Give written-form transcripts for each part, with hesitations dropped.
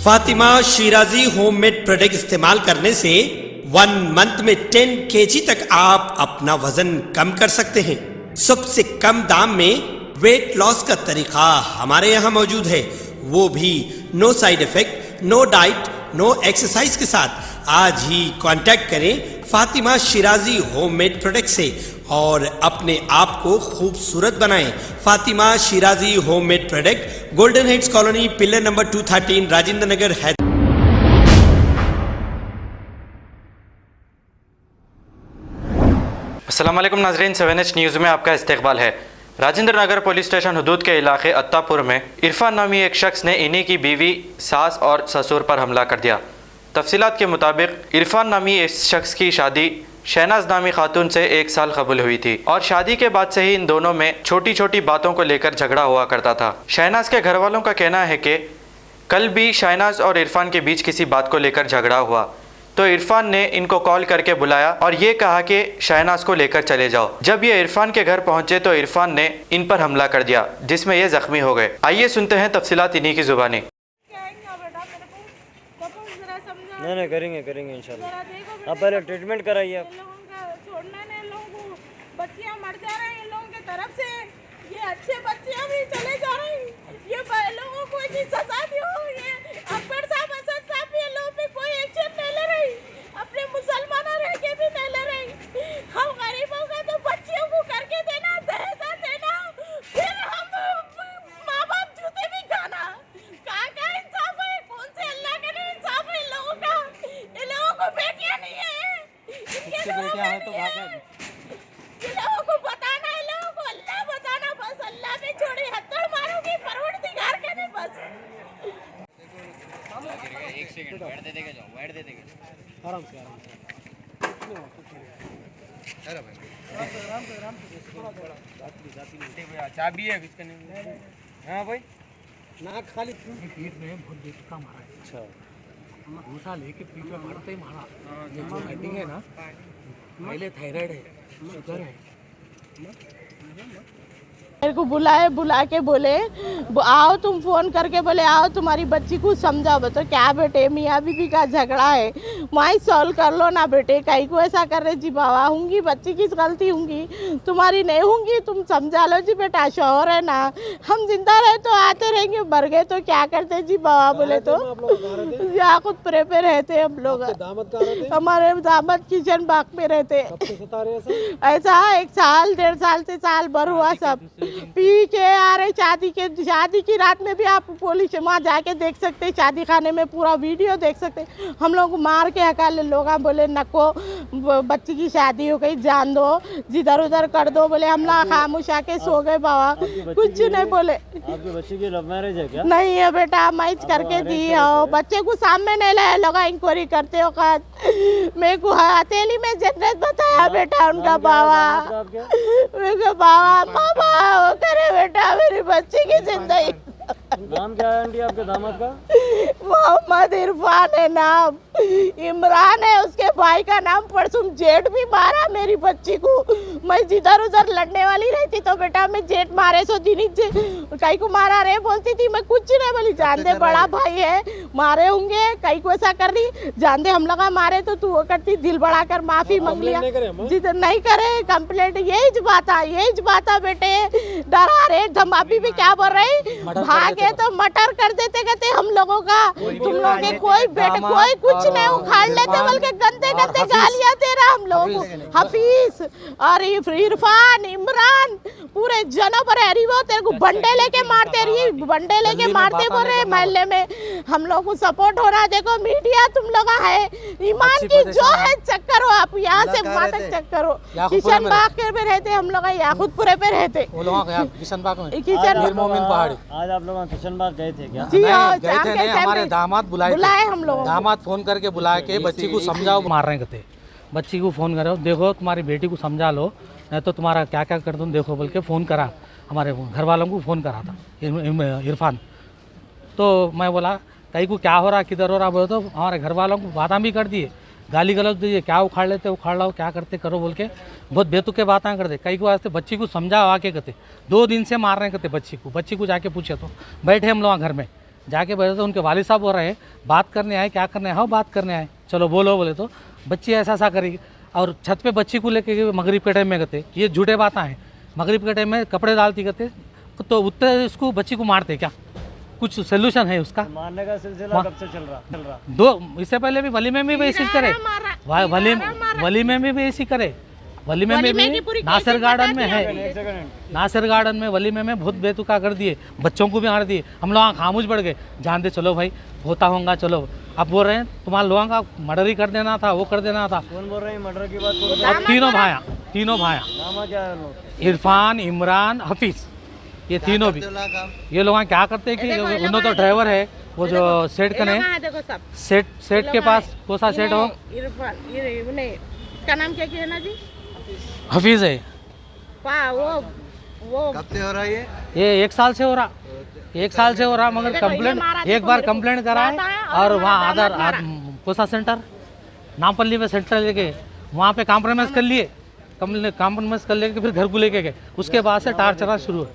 Fatima Shirazi homemade product इस्तेमाल करने से 1 मंथ में 10 kg तक आप अपना वजन कम कर सकते हैं। सबसे कम दाम में वेट लॉस का तरीका हमारे यहाँ मौजूद है, वो भी no side effect, no diet, no exercise के साथ। आज ही कांटेक्ट करें फातिमा शिराजी होममेड प्रोडक्ट से और अपने आप को खूबसूरत बनाएं। Fatima Shirazi homemade product, golden heads colony, pillar number 213, Rajendra Nagar, Hyderabad. अस्सलाम वालेकुम नाज़रीन, 7H न्यूज़ में आपका इस्तकबाल है। राजेंद्र नगर पुलिस स्टेशन हदूद के इलाके अत्तापुर में इरफान नामी एक शख्स ने इन्हीं की बीवी, सास और ससुर पर हमला कर दिया। तफसीलात के मुताबिक इरफान नामी इस शख्स की शादी शहनाज नामी खातून से 1 साल कबूल हुई थी और शादी के बाद से ही इन दोनों में छोटी छोटी बातों को लेकर झगड़ा हुआ करता था। शहनाज के घर वालों का कहना है कि कल भी शहनाज और इरफान के बीच किसी बात को लेकर झगड़ा हुआ तो इरफान ने इनको कॉल करके बुलाया और ये कहा कि शहनाज को लेकर चले जाओ। जब ये इरफान के घर पहुंचे तो इरफान ने इन पर हमला कर दिया, जिसमें ये जख्मी हो गए। आइए सुनते हैं तफसीलात इन्हीं की जुबानी। नहीं करेंगे इंशाल्लाह। आप पहले ट्रीटमेंट कराइए। आप छोड़ना नहीं, लोगों को बच्चियां मर जा रही हैं इन लोगों की तरफ से। ये अच्छे बच्चियां भी चले जा रही हैं। ये लोगों को इतनी सजा दी हो। ये अकबर साहब, असद साहब भी इन लोगों पे कोई एक्शन नहीं ले रही, अपने मुसलमानों रह के भी नहीं ले रही। हम गरीबों का तो बच्चियों को करके देना, दहेज देना, फिर हम माँ बाप जूते भी खाना। कहाँ का इंसाफ है? कौन से अल्लाह का नहीं इंसाफ है इन लोगों का? इन लोगों को बेटियां नहीं है, बेटियां है तो इन लोगों को बताना, इन लोगों को अल्लाह बताना। बस अल्लाह पे छोड़ी, हत्तर मारोगी परवरदिगार के नहीं। बस एक सेकंड बैठ दे देगा, जाओ बैठ दे देगा आराम से अरे भाई चाबी है किसका नहीं? हाँ भाई नाक खाली पीठ में बहुत बेटका मारा है। अच्छा, भूसा लेके पीठ में मारते ही मारा। ये जो हेडिंग है ना, पहले थायराइड है, शुगर है। मेरे को बुला के बोले आओ, तुम फोन करके बोले आओ तुम्हारी बच्ची को समझाओ। तो क्या बेटे, मियाँ बीवी का झगड़ा है, वहीं सॉल्व कर लो ना बेटे, कहीं को ऐसा कर रहे जी बाबा। होंगी बच्ची की गलती होंगी, तुम्हारी नहीं होंगी, तुम समझा लो जी बेटा। शौहर है ना, हम जिंदा रहे तो आते रहेंगे, मर गए तो क्या करते जी बाबा। बोले तो यहाँ खुद प्रे पे रहते हम लोग। हमारे दामाद किचन बाग में रहते। ऐसा 1 साल 1.5 साल से साल भर हुआ। सब पी के आ रहे। शादी की रात में भी आप पुलिस वहाँ जाके देख सकते, शादी खाने में पूरा वीडियो देख सकते। हम लोग मार के हकाले लोग बोले नको बच्ची की शादी हो गई, जान दो, जिधर उधर कर दो। बोले हम लोग खामोश आके सो गए बाबा, कुछ नहीं बोले। आपकी बच्ची की लव मैरिज है क्या? नहीं है बेटा, मैच करके दी हो। बच्चे को सामने नहीं लाया, लोग इंक्वायरी करते हो। मेरे को हथेली में जन्नत बताया बेटा उनका बाबा। मेरे बाबा करे बेटा मेरी बच्ची की जिंदगी। नाम क्या है आंटी आपके दामाद का? मोहम्मद इरफान है नाम, इमरान है उसके भाई का नाम। परसों जेठ भी मारा मेरी बच्ची को। मैं जिधर उधर लड़ने वाली रहती तो बेटा मैं जेठ मारे सो दिनी कई को मारा रे बोलती थी। मैं कुछ नहीं बोली, जान दे बड़ा भाई है, मारे होंगे, कई को ऐसा कर रही, जान दे हम लगा मारे तो तू वो करती, दिल बढ़ा कर माफी मांग लिया। जिधर नहीं करे कंप्लेंट, यही बात बेटे। डरा रहे धमापी भी क्या बोल रही, भागे तो मटर कर देते कहते हम लोगों का। तुम लोग के कोई बेटे कोई कुछ नहीं उखाड़ लेते, बल्कि गंदे गालियां दे रहा हम लोगों को। हफीज और इरफान, इमरान पूरे जनों पर है। वो तेरे को बंडे लेके मारते रही, बंडे लेके मारते बोल रहे मोहल्ले में। हम लोग को सपोर्ट हो रहा। देखो मीडिया तुम लोग है, ईमान की जो है चक्कर हो। आप यहाँ से वहाँ तक चक्कर हो। किशन बाग पे रहते हम लोग, याकूतपुरे पे रहते किशन बाग में, किशन मोमिन पहाड़ी। आज आप लोग किशन बाग गए थे क्या? जी हाँ, गए थे नहीं, हमारे दामाद बुलाए हम लोग। दामाद फोन करके बुला के बच्ची को समझाओ, मार रहे कहते। बच्ची को फ़ोन करो, देखो तुम्हारी बेटी को समझा लो, नहीं तो तुम्हारा क्या क्या कर दूँ देखो बोल के फ़ोन करा। हमारे घर वालों को फ़ोन करा था इरफान। तो मैं बोला कहीं को क्या हो रहा, किधर हो रहा, बोले तो हमारे घर वालों को बातें भी कर दिए, गाली गलौज दीजिए, क्या उखाड़ लेते उखाड़ लो, क्या करते करो बोल के बहुत बेतुके बातें कर दे। कई को वास्ते बच्ची को समझाओ आके कहते 2 दिन से मार रहे कहते बच्ची को जाके पूछे तो बैठे हम लोग घर में जाके बैठे तो उनके वालिद साहब बोल रहे हैं बात करने आए, क्या करने आए? हाँ बात करने आए, चलो बोलो। बोले तो बच्ची ऐसा करी और छत पे बच्ची को लेके मगरिब के टाइम में गए। ये झूठे बात हैं। मगरिब के टाइम में कपड़े डालती करते तो उतने उसको बच्ची को मारते क्या? कुछ सोल्यूशन है उसका? मारने का सिलसिला कब से चल रहा? दो इससे पहले भी वली में भी ऐसी करे, वली में भी ऐसी करे। वली में भी नासिर गार्डन में है, नासिर गार्डन में वली में बहुत बेतुका कर दिए, बच्चों को भी मार दिए। हम लोग खामोश बढ़ गए, जानते चलो भाई होता होगा चलो। अब बोल रहे हैं तुम्हारे लोगों का मर्डर ही कर देना था, वो कर देना था। कौन बोल रहे हैं मर्डर की बात? अब तीनों भाया नाम क्या है लोग? इरफान, इमरान, हफीज, ये तीनों भी। ये लोग क्या करते हैं कि उन्होंने तो ड्राइवर है वो जो सेठ कने सेठ के पास कोसा सेठ हो, इसका नाम क्या है ना जी? हफीज है। वो कब से हो रहा है ये 1 साल से हो रहा, 1 साल से हो रहा। मगर कंप्लेंट एक बार कंप्लेंट करा है और वहाँ आधार कोसा सेंटर नामपल्ली में सेंटर लेके वहाँ पे कॉम्प्रोमाइज़ कर लिए, कॉम्प्रोमाइज़ कर लेके फिर घर को लेके गए। उसके बाद से टार्चर शुरू हो,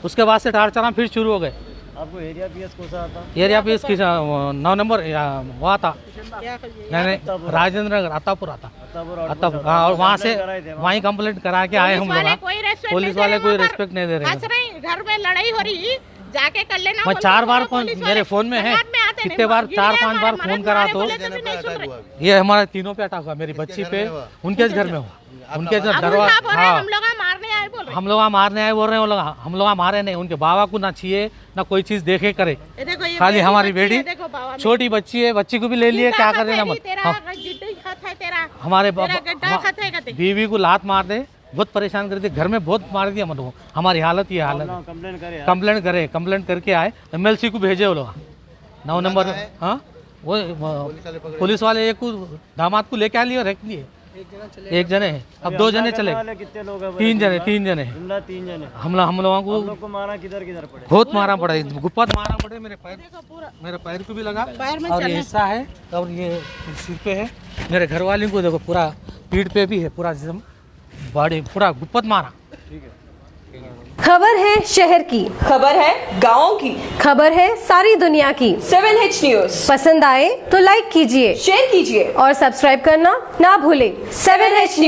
उसके बाद से टार्चर फिर शुरू हो गए। आपको एरिया पीएस कौन सा आता? एरिया पीएस की 9 नंबर वो आता, नहीं राजेंद्र नगर अत्तापुर आता, अत्तापुर। हाँ, और वहाँ से वहीं कंप्लेंट करा के आए हम लोग। पुलिस वाले कोई रेस्पेक्ट नहीं दे रहे। घर में लड़ाई हो रही, जाके कर लेना। मैं 4 बार फोन मेरे फोन में है, कितने बार 4-5 बार फोन करा तो ये हमारे तीनों पे अटैक हुआ, मेरी बच्ची पे, उनके घर में हुआ, उनके घर दरवाजा। हाँ हम लोग मारने आए बोल रहे हैं, हम लोग मारे नहीं। उनके बाबा को ना चाहिए ना कोई चीज देखे करे, खाली हमारी बेटी छोटी बच्ची है, बच्ची को भी ले लिए, क्या कर देना मत। हमारे बीवी को लात मार दे, बहुत परेशान कर दिए, घर में बहुत मार दिया मतलब। हमारी हालत ये हालत। कंप्लेंट करके आए, MLC को भेजे वो लोग 9 नंबर। हाँ वो पुलिस वाले एक दामाद को लेके आ लिए और रख लिए। एक जने है, अब 2 जने चले, कितने लोग हैं? 3 जने 3 जने जिंदा 3 जने। हम लोगों को मारा किधर पड़े? बहुत मारा पड़ा, गुप्पत मारा पड़े। मेरे पैर को भी लगा और ये हिस्सा है और ये सिर पे है। मेरे घर वाले को देखो पूरा पीठ पे भी है, पूरा जिस्म बॉडी पूरा गुप्पत मारा। खबर है शहर की, खबर है गाँव की, खबर है सारी दुनिया की। 7H न्यूज़ पसंद आए तो लाइक कीजिए, शेयर कीजिए और सब्सक्राइब करना ना भूलें। 7H news.